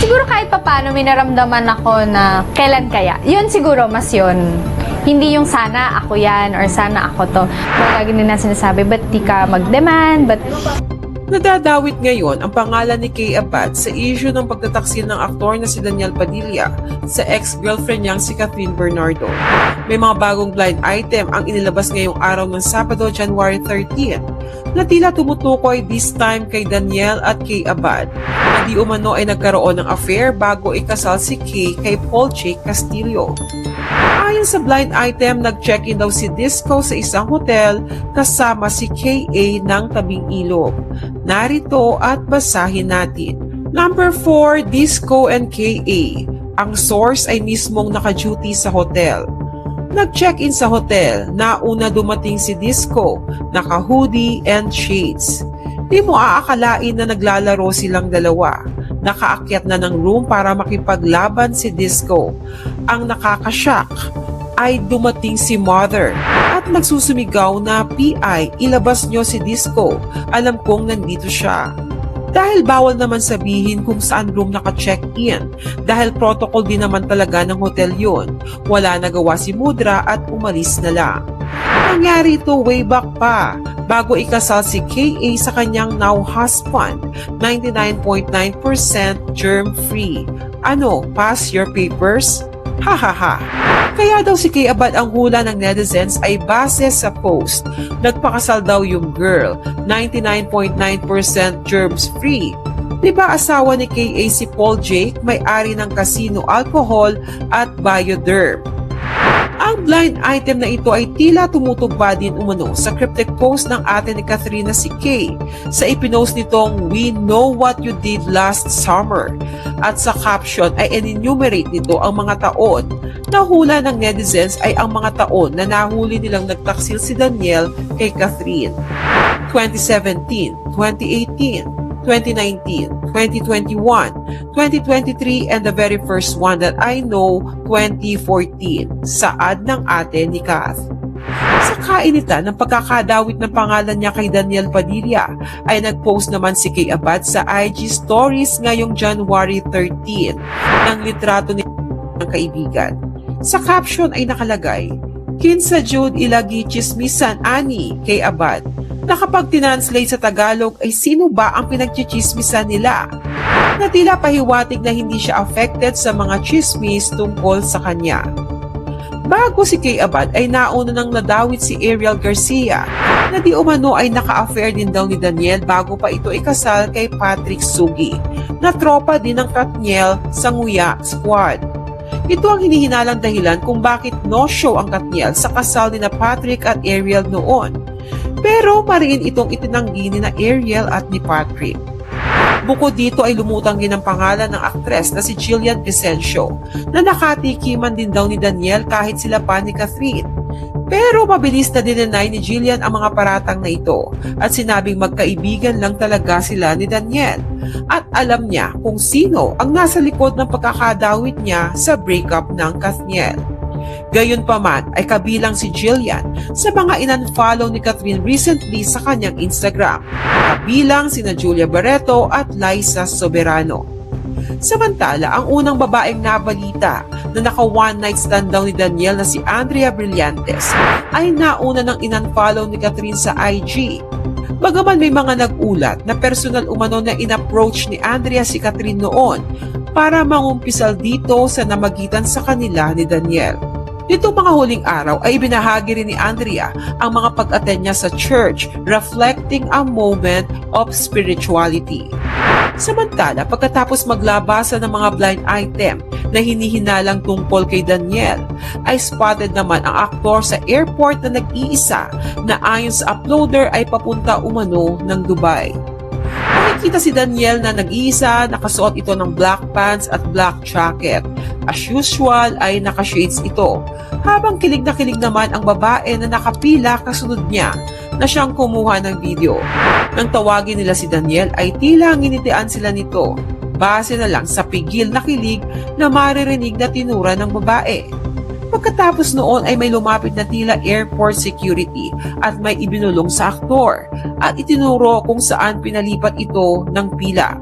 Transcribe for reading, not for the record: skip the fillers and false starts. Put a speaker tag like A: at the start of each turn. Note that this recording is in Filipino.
A: Siguro kahit papaano may naramdaman ako na kailan kaya. Yun siguro, mas yun. Hindi yung sana ako yan or sana ako to. Lagi din na sinasabi, ba't di ka mag-demand? Ba't...
B: Nadadawit ngayon ang pangalan ni Kay Abad sa issue ng pagtataksil ng aktor na si Daniel Padilla sa ex-girlfriend niyang si Catherine Bernardo. May mga bagong blind item ang inilabas ngayong araw ng Sabado, January 13 na tila tumutukoy this time kay Daniel at Kay Abad na di umano ay nagkaroon ng affair bago ikasal si Kay kay Paul Jake Castillo. Ayon sa blind item, nag-check-in daw si Disco sa isang hotel kasama si K.A. ng tabing ilog. Narito at basahin natin. Number 4, Disco and K.A. Ang source ay mismong naka-duty sa hotel. Nag-check-in sa hotel, nauna dumating si Disco, naka-hoodie and shades. Di mo aakalain na naglalaro silang dalawa. Nakaakyat na ng room para makipaglaban si Disco. Ang nakakashock ay dumating si Mother at nagsusumigaw na PI, ilabas nyo si Disco. Alam kong nandito siya. Dahil bawal naman sabihin kung saan room naka-check-in dahil protocol din naman talaga ng hotel yun. Wala nagawa si Mudra at umalis na lang. Nangyari ito way back pa bago ikasal si K.A. sa kanyang now husband, 99.9% germ-free. Ano, pass your papers? Hahaha. Kaya daw si Kay Abad ang hula ng netizens ay base sa post. Nagpakasal daw yung girl, 99.9% germs-free. Diba asawa ni K.A. si Paul Jake, may-ari ng casino alcohol at Bioderm? Ang blind item na ito ay tila tumutugba din umano sa cryptic post ng ate ni Catherine na si Kay sa ipinost nitong "We know what you did last summer" at sa caption ay enumerate nito ang mga taon na hula ng netizens ay ang mga taon na nahuli nilang nagtaksil si Daniel kay Catherine. 2017, 2018, 2019, 2021, 2023, and the very first one that I know, 2014, saad ng ate ni Kath. Sa kainitan ng pagkakadawit ng pangalan niya kay Daniel Padilla, ay nagpost naman si Kay Abad sa IG stories ngayong January 13 ng litrato ni ng kaibigan. Sa caption ay nakalagay, "Kinsa Jude ilagi chismisan ani Kay Abad." Na kapag tinranslate sa Tagalog ay sino ba ang pinagchichismisan nila? Na tila pahiwatig na hindi siya affected sa mga chismis tungkol sa kanya. Bago si Kay Abad ay nauna nang nadawit si Ariel Garcia na di umano ay naka-affair din daw ni Daniel bago pa ito ikasal kay Patrick Sugi na tropa din ng Katniel sa Nguya Squad. Ito ang hinihinalang dahilan kung bakit no-show ang Katniel sa kasal ni na Patrick at Ariel noon. Pero mariin itong itinanggi ni na Ariel at ni Patrick. Bukod dito ay lumutang din ang pangalan ng aktres na si Jillian Vicencio na nakatikiman din daw ni Daniel kahit sila pa ni Catherine. Pero mabilis na dinenay ni Jillian ang mga paratang na ito at sinabing magkaibigan lang talaga sila ni Daniel at alam niya kung sino ang nasa likod ng pagkakadawit niya sa breakup ng Katniel. Gayunpaman ay kabilang si Jillian sa mga in-unfollow ni Catherine recently sa kanyang Instagram, kabilang sina Julia Barreto at Liza Soberano. Samantala, ang unang babaeng nabalita na naka one night stand daw ni Daniel na si Andrea Brillantes ay nauna ng in-unfollow ni Catherine sa IG. Bagaman may mga nag-ulat na personal umano na in-approach ni Andrea si Catherine noon para mangumpisal dito sa namagitan sa kanila ni Daniel. Nitong mga huling araw ay ibinahagi rin ni Andrea ang mga pag-attend niya sa church, reflecting a moment of spirituality. Samantala, pagkatapos maglabasa ng mga blind item na hinihinalang tungkol kay Daniel, ay spotted naman ang aktor sa airport na nag-iisa na ayon sa uploader ay papunta umano ng Dubai. Nakikita si Daniel na nag-iisa, nakasuot ito ng black pants at black jacket. As usual ay naka-shades ito. Habang kilig naman ang babae na nakapila kasunod niya na siyang kumuha ng video. Nang tawagin nila si Daniel ay tila nginitian sila nito. Base na lang sa pigil na kilig na maririnig na tinura ng babae. Pagkatapos noon ay may lumapit na tila airport security at may ibinulong sa aktor at itinuro kung saan pinalipat ito ng pila.